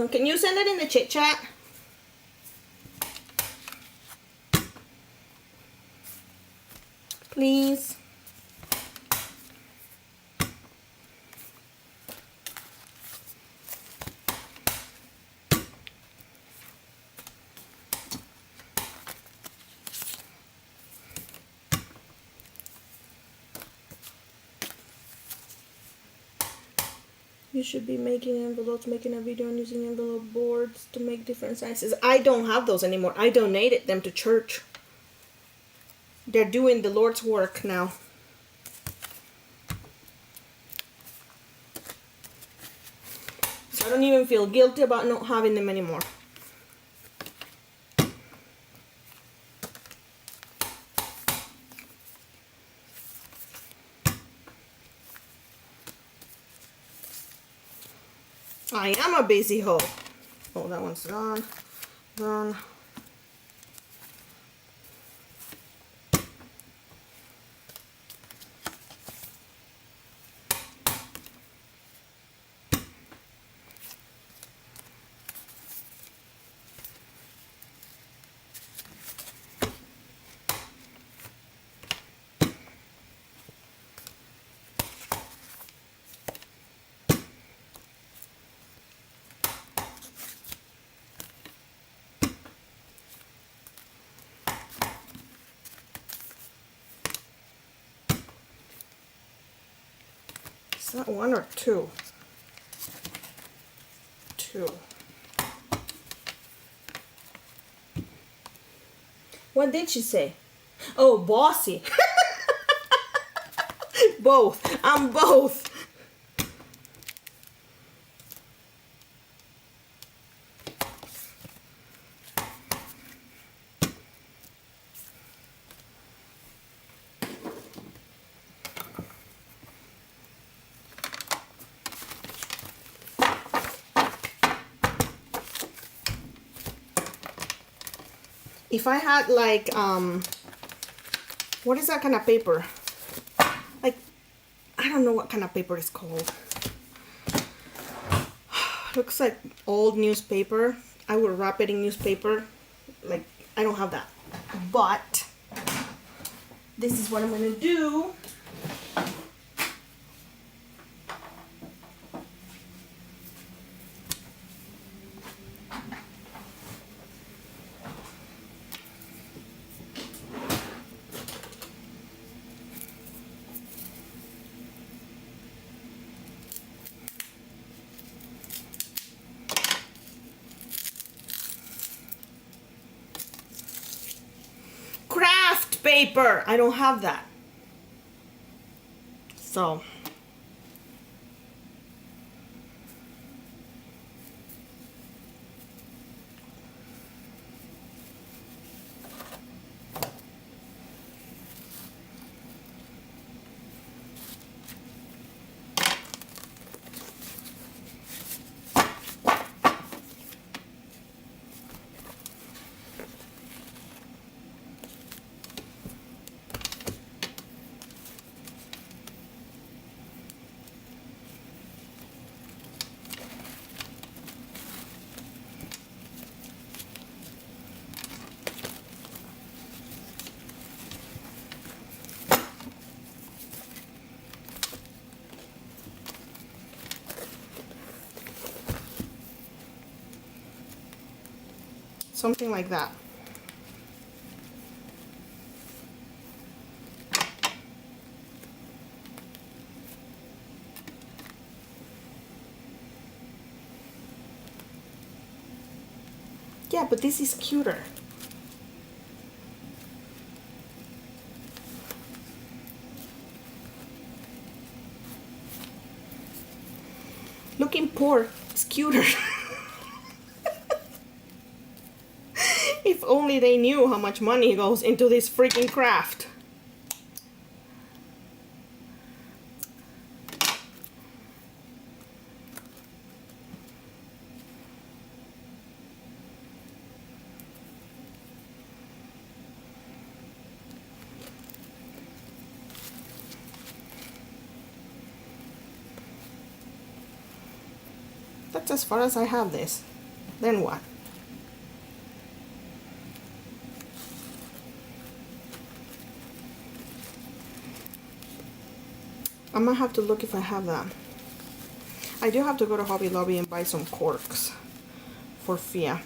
Can you send it in the chit chat? Please. You should be making envelopes, making a video on using envelope boards to make different sizes. I don't have those anymore. I donated them to church. They're doing the Lord's work now. So I don't even feel guilty about not having them anymore. I am a busy hoe. Oh, that one's gone. Gone. Is that one or two? Two. What did she say? Oh, bossy. Both. I'm both. If I had like, what is that kind of paper? Like, I don't know what kind of paper it's called. Looks like old newspaper. I would wrap it in newspaper. Like, I don't have that. But, this is what I'm gonna do. Craft paper. I don't have that. So, something like that. Yeah, but this is cuter. Looking poor is cuter. If only they knew how much money goes into this freaking craft. That's as far as I have this. Then what? I might have to look if I have that. I do have to go to Hobby Lobby and buy some corks for Fia.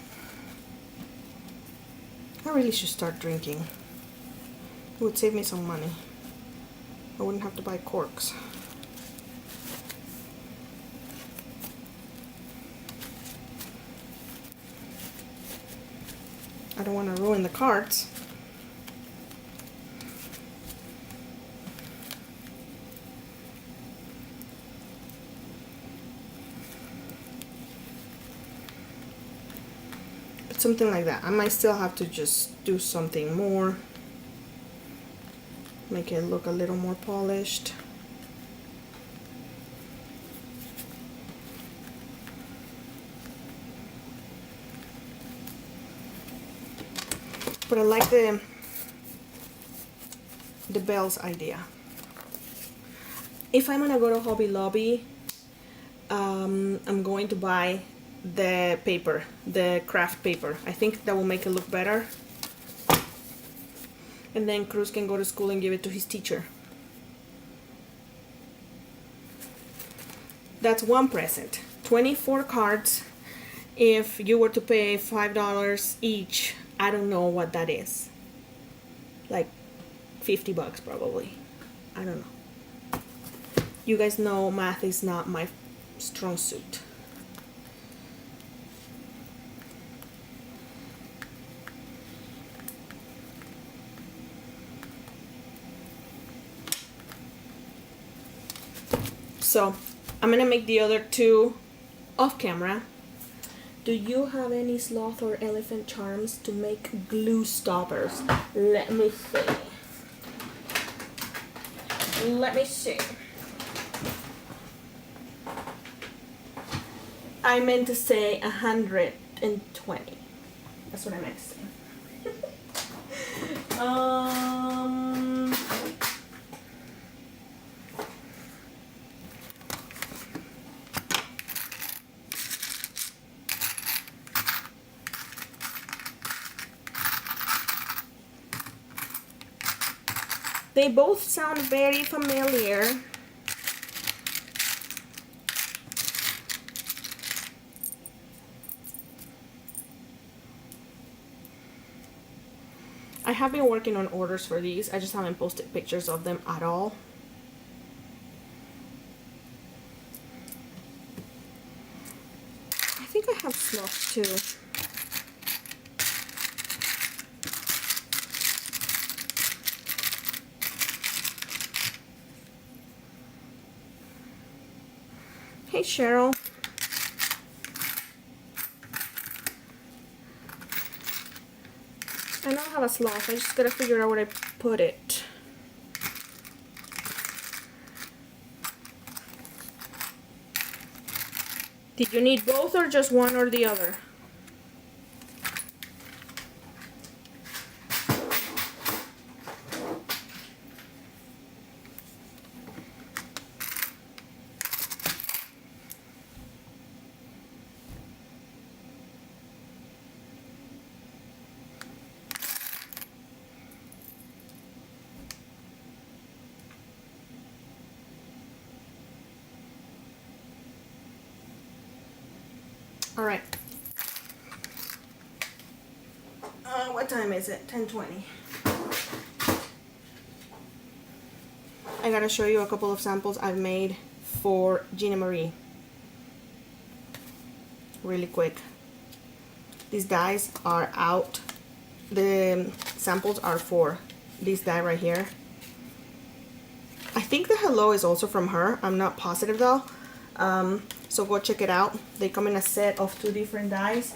I really should start drinking. It would save me some money. I wouldn't have to buy corks. I don't want to ruin the cards. But something like that. I might still have to just do something more. Make it look a little more polished. But I like the bells idea. If I'm gonna go to Hobby Lobby, I'm going to buy the paper, the craft paper. I think that will make it look better. And then Cruz can go to school and give it to his teacher. That's one present. 24 cards. If you were to pay $5 each, I don't know what that is. Like $50 probably. I don't know. You guys know math is not my strong suit. So I'm gonna make the other two off camera. Do you have any sloth or elephant charms to make glue stoppers? Let me see. Let me see. I meant to say 120. That's what I meant to say. They both sound very familiar. I have been working on orders for these. I just haven't posted pictures of them at all. I think I have sloth too. Hey Cheryl. I know I have a sloth. I just gotta figure out where I put it. Did you need both or just one or the other? All right. What time is it? 10:20. I gotta show you a couple of samples I've made for Gina Marie. Really quick. These dies are out. The samples are for this die right here. I think the hello is also from her. I'm not positive though. So go check it out. They come in a set of 2 different dies.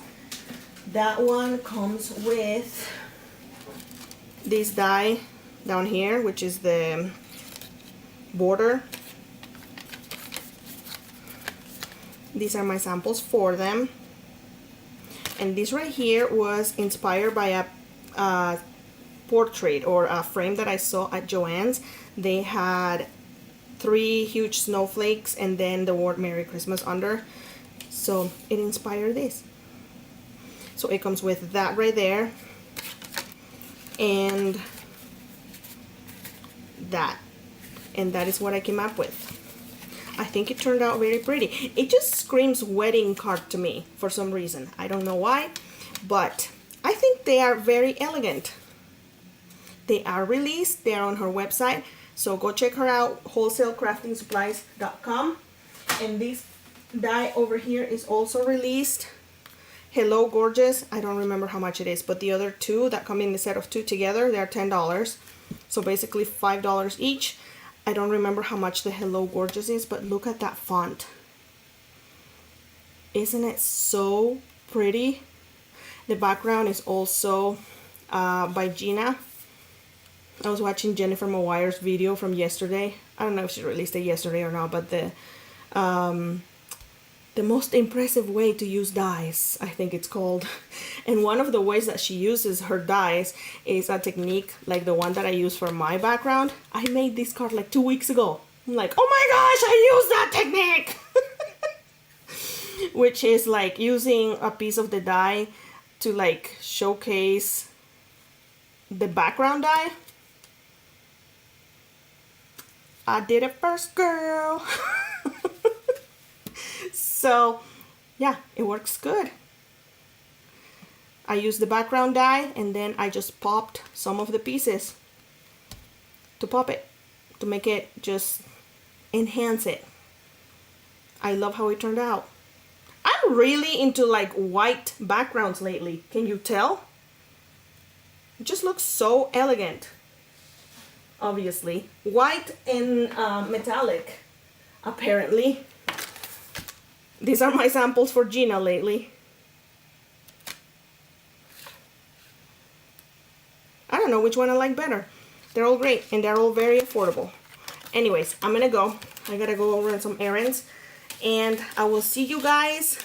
That one comes with this die down here, which is the border. These are my samples for them. And this right here was inspired by a portrait or a frame that I saw at Joann's. They had 3 huge snowflakes and then the word Merry Christmas under. So it inspired this. So it comes with that right there and that. And that is what I came up with. I think it turned out very pretty. It just screams wedding card to me for some reason. I don't know why, but I think they are very elegant. They are released. They are on her website. So go check her out, wholesalecraftingsupplies.com. And this die over here is also released. Hello Gorgeous. I don't remember how much it is, but the other 2 that come in the set of 2 together, they're $10. So basically $5 each. I don't remember how much the Hello Gorgeous is, but look at that font. Isn't it so pretty? The background is also by Gina. I was watching Jennifer Maguire's video from yesterday. I don't know if she released it yesterday or not, but the the most impressive way to use dyes, I think it's called. And one of the ways that she uses her dyes is a technique like the one that I use for my background. I made this card like 2 weeks ago. I'm like, oh my gosh, I used that technique! Which is like using a piece of the dye to like showcase the background dye. I did it first, girl. So yeah, it works good. I used the background dye and then I just popped some of the pieces to pop it, to make it just enhance it. I love how it turned out. I'm really into like white backgrounds lately. Can you tell? It just looks so elegant. Obviously. White and metallic, apparently. These are my samples for Gina lately. I don't know which one I like better. They're all great and they're all very affordable. Anyways, I'm gonna go. I gotta go run some errands. And I will see you guys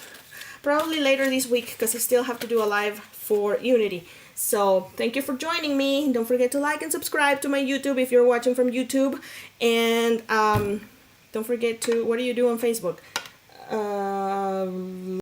probably later this week because I still have to do a live for Unity. So thank you for joining me. Don't forget to like and subscribe to my YouTube if you're watching from YouTube. And don't forget to, what do you do on Facebook?